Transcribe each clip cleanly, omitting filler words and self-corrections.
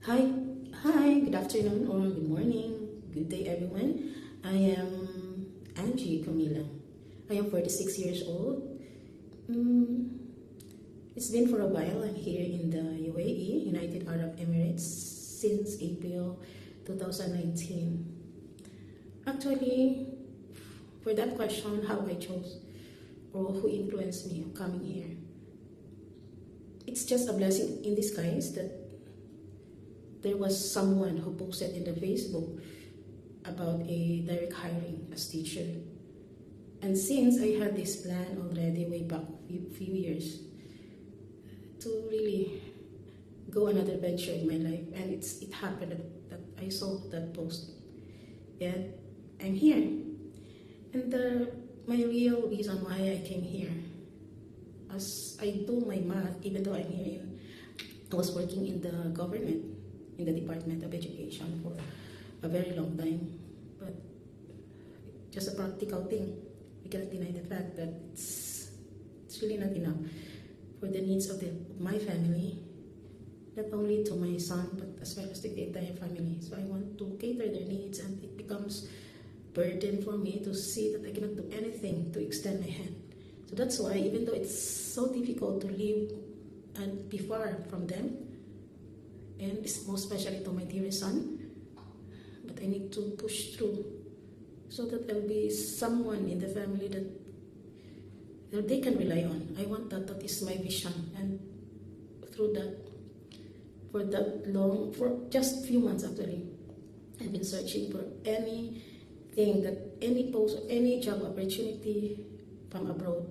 Hi, good afternoon or good morning, good day everyone. I am Angie Camila. I am 46 years old. It's been for a while. I'm here in the UAE, United Arab Emirates, since April 2019. Actually, for that question, how I chose or who influenced me coming here, it's just a blessing in disguise that there was someone who posted in the Facebook about a direct hiring as teacher. And since I had this plan already way back few years to really go another venture in my life, and it happened that I saw that post, and I'm here. And my real reason why I came here, as I do my math, even though I was working in the government, in the Department of Education for a very long time, but just a practical thing, we cannot deny the fact that it's really not enough for the needs of my family, not only to my son but as well as to the entire family. So I want to cater their needs, and it becomes burden for me to see that I cannot do anything to extend my hand. So that's why, even though it's so difficult to live and be far from them, and it's most especially to my dearest son, but I need to push through so that there'll be someone in the family that they can rely on. I want that. That is my vision. And through that, for just few months actually, I've been searching for anything, any post, any job opportunity from abroad,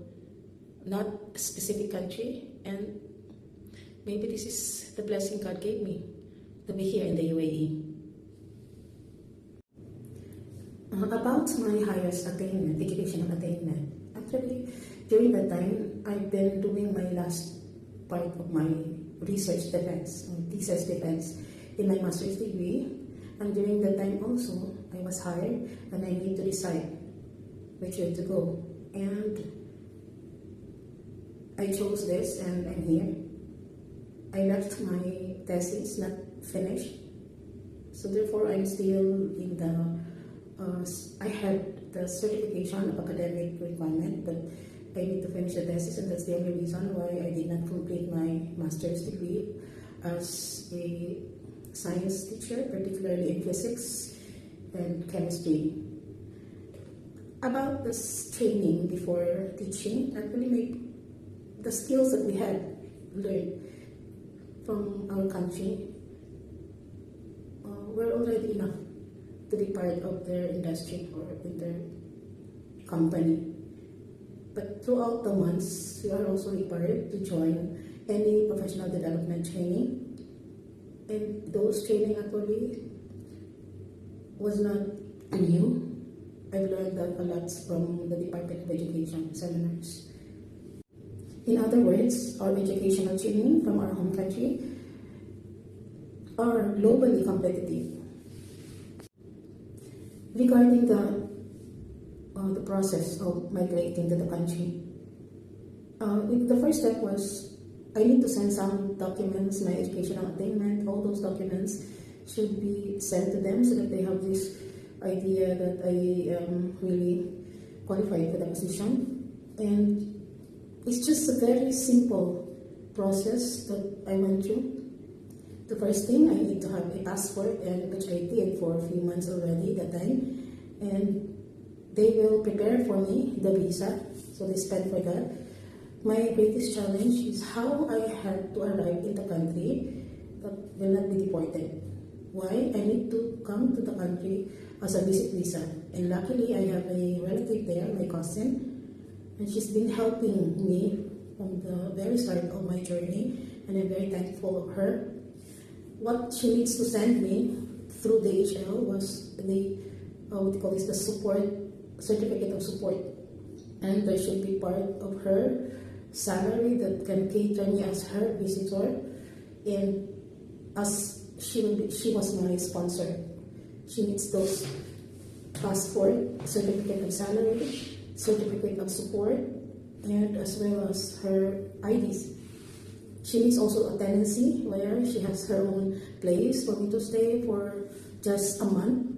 not a specific country, and maybe this is the blessing God gave me to be here in the UAE. About my highest attainment, educational attainment. Actually, during that time, I've been doing my last part of my research defense, or thesis defense in my master's degree. And during that time also, I was hired and I need to decide which way to go. And I chose this, and I'm here. I left my thesis not finished, so therefore I'm still in I had the certification of academic requirement, but I need to finish the thesis, and that's the only reason why I did not complete my master's degree as a science teacher, particularly in physics and chemistry. About this training before teaching, actually the skills that we had learned from our country were already enough to be part of their industry or in their company. But throughout the months, we are also required to join any professional development training. And those training actually was not new. I've learned that a lot from the Department of Education seminars. In other words, our educational training from our home country are globally competitive. Regarding the process of migrating to the country, the first step was I need to send some documents, my educational attainment, all those documents should be sent to them so that they have this idea that I am really qualified for the position. And it's just a very simple process that I went through. The first thing, I need to have a passport, and which I did for a few months already that time. And they will prepare for me the visa, so they spend for that. My greatest challenge is how I had to arrive in the country that will not be deported. Why? I need to come to the country as a visit visa. And luckily, I have a relative there, my cousin, and she's been helping me from the very start of my journey, and I'm very thankful of her. What she needs to send me through the HL was the support certificate of support, and there should be part of her salary that can cater me as her visitor, and as she was my sponsor. She needs those passport, certificate of salary, certificate of support, and as well as her IDs. She needs also a tenancy where she has her own place for me to stay for just a month.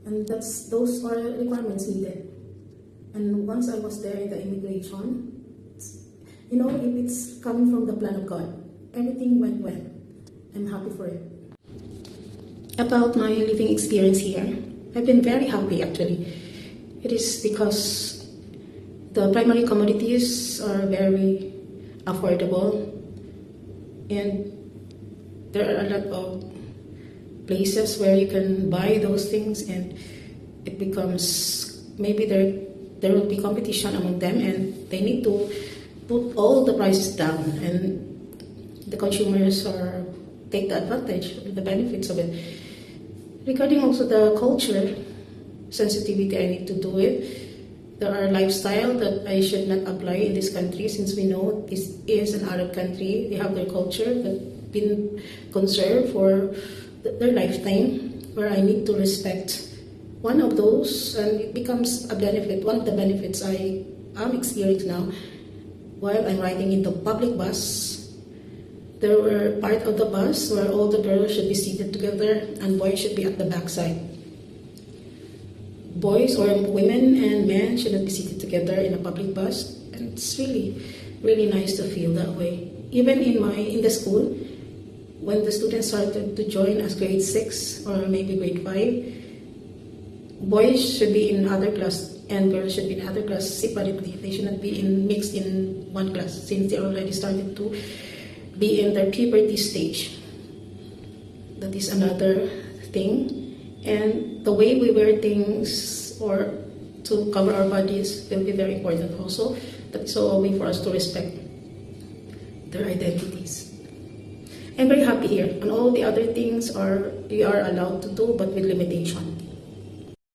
And those are requirements needed. And once I was there in the immigration, if it's coming from the plan of God, everything went well. I'm happy for it. About my living experience here, I've been very happy actually. It is because the primary commodities are very affordable, and there are a lot of places where you can buy those things, and it becomes, maybe there will be competition among them, and they need to put all the prices down, and the consumers take the advantage of the benefits of it. Regarding also the culture sensitivity, I need to do it. There are lifestyle that I should not apply in this country, since we know this is an Arab country. They have their culture that's been conserved for their lifetime, where I need to respect one of those, and it becomes a benefit. One of the benefits I am experiencing now while I'm riding in the public bus. There were part of the bus where all the girls should be seated together and boys should be at the backside. Boys or women and men should not be seated together in a public bus, and it's really, really nice to feel that way. Even in the school, when the students started to join as grade 6 or maybe grade 5, boys should be in other class and girls should be in other class separately. They should not be mixed in one class, since they already started to be in their puberty stage. That is another thing. And the way we wear things or to cover our bodies will be very important also. That is a way for us to respect their identities. I'm very happy here, and all the other things we are allowed to do, but with limitation.